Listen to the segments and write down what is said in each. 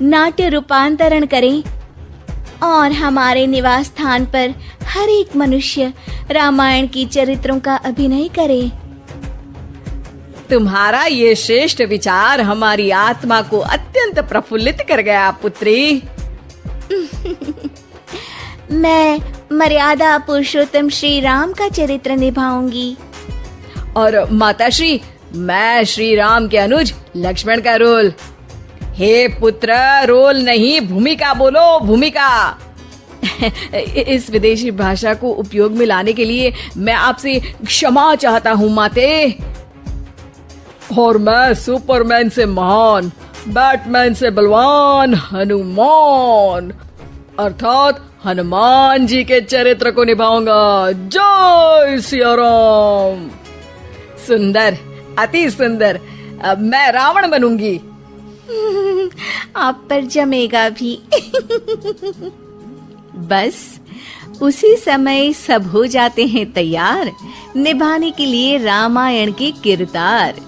नाट्य रूपांतरण करें और हमारे निवास स्थान पर हर एक मनुष्य रामायण की चरित्रों का अभिनय करे। तुम्हारा ये श्रेष्ठ विचार हमारी आत्मा को अत्यंत प्रफुल्लित कर गया पुत्री। मैं मर्यादा पुरुषोत्तम श्री राम का चरित्र निभाऊंगी। और माताश्री, मैं श्री राम के अनुज लक्ष्मण का रोल। हे पुत्र, रोल नहीं भूमिका बोलो, भूमिका। इस विदेशी भाषा को उपयोग में लाने के लिए मैं आपसे क्षमा चाहता हूँ माते। और मैं सुपरमैन से महान, बैटमैन से बलवान हनुमान अर्थात हनुमान जी के चरित्र को निभाऊंगा। जय सिया राम। सुंदर, अति सुंदर। अब मैं रावण बनूंगी। आप पर जमेगा भी। बस उसी समय सब हो जाते हैं तैयार निभाने के लिए रामायण के किरदार।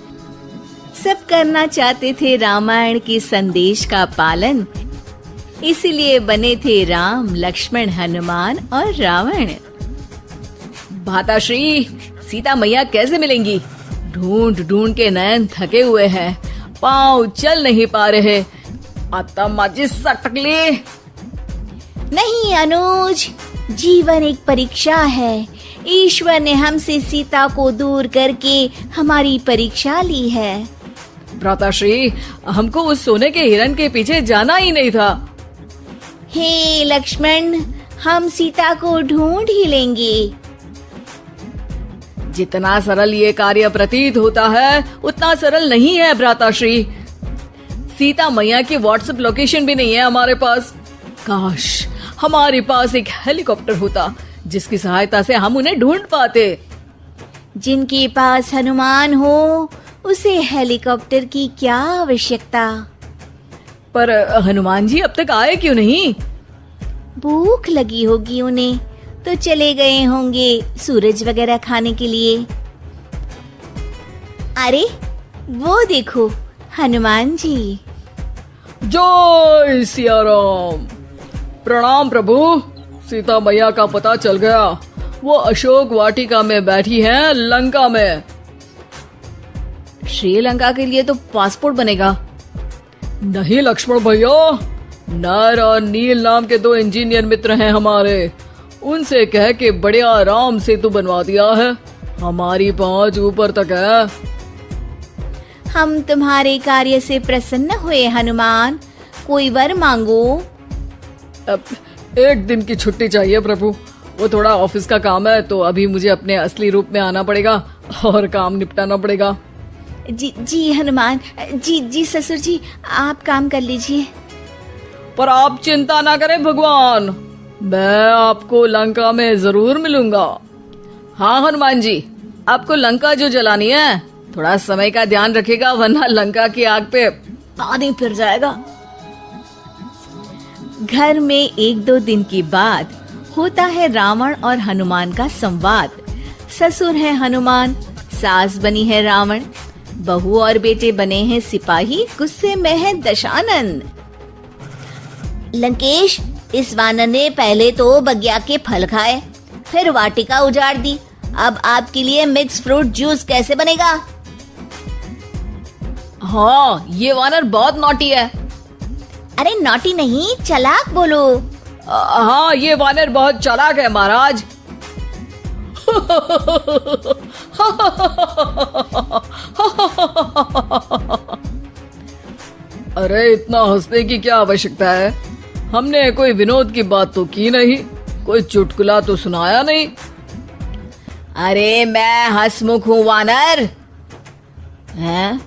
सब करना चाहते थे रामायण के संदेश का पालन, इसीलिए बने थे राम, लक्ष्मण, हनुमान और रावण। भाताश्री, सीता मैया कैसे मिलेंगी? ढूंढ ढूंढ के नयन थके हुए हैं, पाँव चल नहीं पा रहे। आता माची सटकली। नहीं अनुज, जीवन एक परीक्षा है। ईश्वर ने हमसे सीता को दूर करके हमारी परीक्षा ली है। भ्राताश्री, हमको उस सोने के हिरण के पीछे जाना ही नहीं था। हे लक्ष्मण, हम सीता को ढूंढ ही लेंगे। जितना सरल ये कार्य प्रतीत होता है उतना सरल नहीं है भ्राताश्री। सीता मैया की व्हाट्सएप लोकेशन भी नहीं है हमारे पास। काश हमारे पास एक हेलीकॉप्टर होता जिसकी सहायता से हम उन्हें ढूंढ पाते। जिनके पास हनुमान हो उसे हेलीकॉप्टर की क्या आवश्यकता। पर हनुमान जी अब तक आए क्यों नहीं? भूख लगी होगी उन्हें, तो चले गए होंगे सूरज वगैरह खाने के लिए। अरे वो देखो हनुमान जी। जय सिया राम। प्रणाम प्रभु। सीता मैया का पता चल गया, वो अशोक वाटिका में बैठी हैं लंका में। श्रीलंका के लिए तो पासपोर्ट बनेगा। नहीं लक्ष्मण भैया, नर और नील नाम के 2 इंजीनियर मित्र हैं हमारे, उनसे कह के बढ़िया राम सेतु बनवा दिया है। हमारी पहुंच ऊपर तक है। हम तुम्हारे कार्य से प्रसन्न हुए हनुमान, कोई वर मांगो। अब 1 दिन की छुट्टी चाहिए प्रभु। वो थोड़ा ऑफिस का काम है, तो अभी मुझे अपने असली रूप में आना पड़ेगा और काम निपटाना पड़ेगा। जी हनुमान जी ससुर जी, आप काम कर लीजिए। पर आप चिंता ना करें भगवान, मैं आपको लंका में जरूर मिलूंगा। हाँ हनुमान जी, आपको लंका जो जलानी है थोड़ा समय का ध्यान रखिएगा, वरना लंका की आग पे पानी फिर जाएगा। घर में 1-2 दिन की बाद होता है रावण और हनुमान का संवाद। ससुर है हनुमान, सास बनी है रावण, बहू और बेटे बने हैं सिपाही, गुस्से में है दशानन। लंकेश, इस वानर ने पहले तो बगिया के फल खाए, फिर वाटिका उजाड़ दी, अब आपके लिए मिक्स फ्रूट जूस कैसे बनेगा? हाँ, ये वानर बहुत नॉटी है। अरे नॉटी नहीं, चालाक बोलो। हाँ, ये वानर बहुत चालाक है महाराज। अरे इतना हंसने की क्या आवश्यकता है? हमने कोई विनोद की बात तो की नहीं, कोई चुटकुला तो सुनाया नहीं। अरे मैं हंसमुख हूँ वानर। हैं?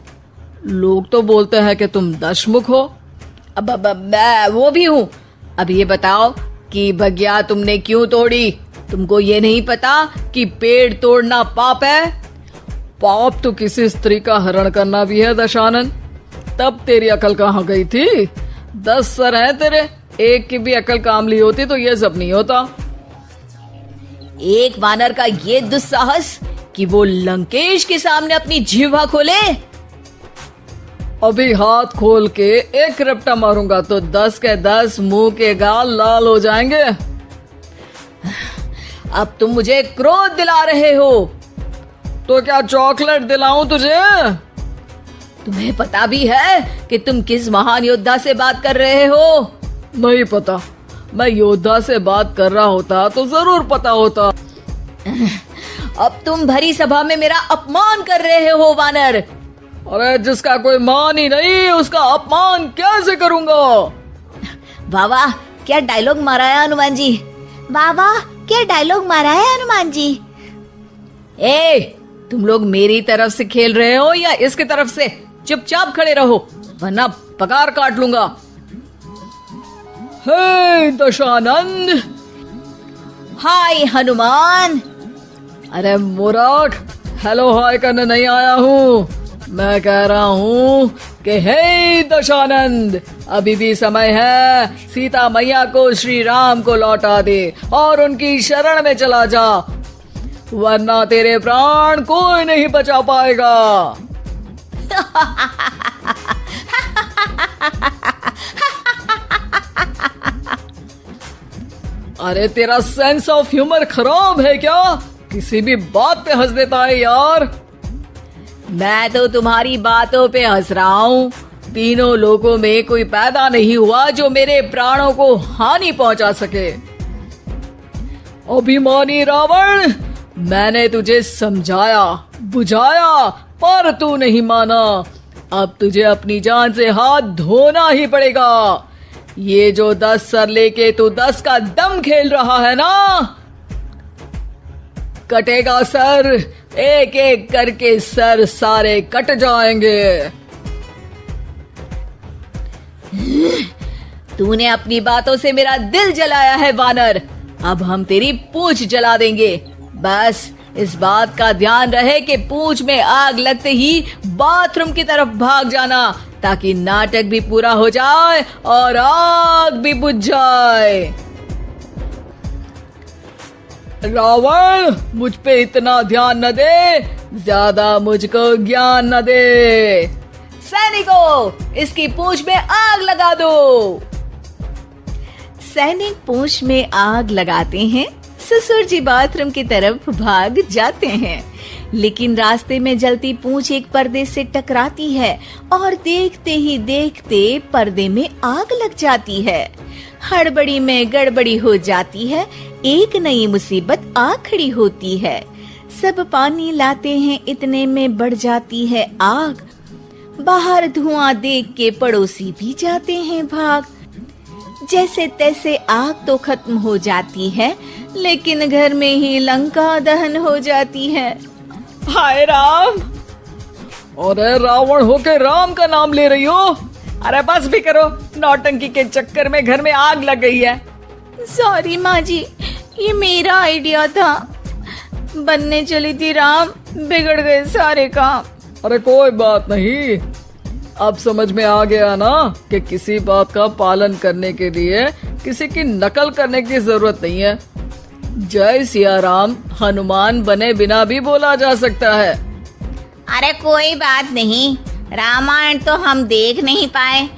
लोग तो बोलते हैं कि तुम दशमुख हो। अब मैं वो भी हूँ। अब ये बताओ कि बगिया तुमने क्यों तोड़ी? तुमको ये नहीं पता कि पेड़ तोड़ना पाप है? पाप तो किसी स्त्री का हरण करना भी है दशानन। तब तेरी अकल कहाँ गई थी? 10 सर हैं तेरे, एक की भी अकल काम ली होती तो ये सब नहीं होता। एक वानर का ये दुस्साहस कि वो लंकेश के सामने अपनी जिह्वा खोले। अभी हाथ खोल के एक रपटा मारूंगा तो 10 के 10 मुंह के गाल लाल हो जाएंगे। अब तुम मुझे क्रोध दिला रहे हो। तो क्या चॉकलेट दिलाऊं तुझे? तुम्हें पता भी है कि तुम किस महान योद्धा से बात कर रहे हो? नहीं पता। मैं योद्धा से बात कर रहा होता तो जरूर पता होता। अब तुम भरी सभा में मेरा अपमान कर रहे हो वानर। अरे जिसका कोई मान ही नहीं उसका अपमान कैसे करूंगा? वाह वाह, क्या डायलॉग मारा है हनुमान जी। वाह वाह, क्या डायलॉग मारा है हनुमान जी। ए, तुम लोग मेरी तरफ से खेल रहे हो या इसकी तरफ से? चुपचाप खड़े रहो वरना पगार काट लूंगा। हे दशानंद। हाय हनुमान। अरे मूर्ख, हेलो हाय करने नहीं आया हूँ। मैं कह रहा हूँ कि हे दशानंद, अभी भी समय है। सीता मैया को श्री राम को लौटा दे और उनकी शरण में चला जा, वरना तेरे प्राण कोई नहीं बचा पाएगा। अरे तेरा सेंस ऑफ ह्यूमर खराब है क्या? किसी भी बात पे हंस देता है यार। मैं तो तुम्हारी बातों पे हंस रहा हूँ। तीनों लोगों में कोई पैदा नहीं हुआ जो मेरे प्राणों को हानि पहुंचा सके। अभिमानी रावण, मैंने तुझे समझाया बुझाया पर तू नहीं माना। अब तुझे अपनी जान से हाथ धोना ही पड़ेगा। ये जो 10 सर लेके तू 10 का दम खेल रहा है ना, कटेगा सर। एक एक करके सर सारे कट जाएंगे। तूने अपनी बातों से मेरा दिल जलाया है वानर। अब हम तेरी पूंछ जला देंगे। बस इस बात का ध्यान रहे कि पूंछ में आग लगते ही बाथरूम की तरफ भाग जाना, ताकि नाटक भी पूरा हो जाए और आग भी बुझ जाए। रावण, मुझ पे इतना ध्यान न दे, ज्यादा मुझको ज्ञान न दे। सैनिकों, इसकी पूंछ में आग लगा दो। सैनिक पूंछ में आग लगाते हैं। ससुर जी बाथरूम की तरफ भाग जाते हैं, लेकिन रास्ते में जलती पूंछ एक पर्दे से टकराती है और देखते ही देखते पर्दे में आग लग जाती है। हड़बड़ी में गड़बड़ी हो जाती है। एक नई मुसीबत आ खड़ी होती है। सब पानी लाते हैं, इतने में बढ़ जाती है आग। बाहर धुआं देख के पड़ोसी भी जाते हैं भाग। जैसे तैसे आग तो खत्म हो जाती है, लेकिन घर में ही लंका दहन हो जाती है। हाय राम। अरे रावण होके राम का नाम ले रही हो? अरे बस भी करो, नौटंकी के चक्कर में घर में आग लग गई है। सॉरी माँ जी, ये मेरा आइडिया था। बनने चली थी राम, बिगड़ गए सारे काम। अरे कोई बात नहीं, अब समझ में आ गया ना कि किसी बात का पालन करने के लिए किसी की नकल करने की जरूरत नहीं है। जय सिया राम हनुमान बने बिना भी बोला जा सकता है। अरे कोई बात नहीं, रामायण तो हम देख नहीं पाए,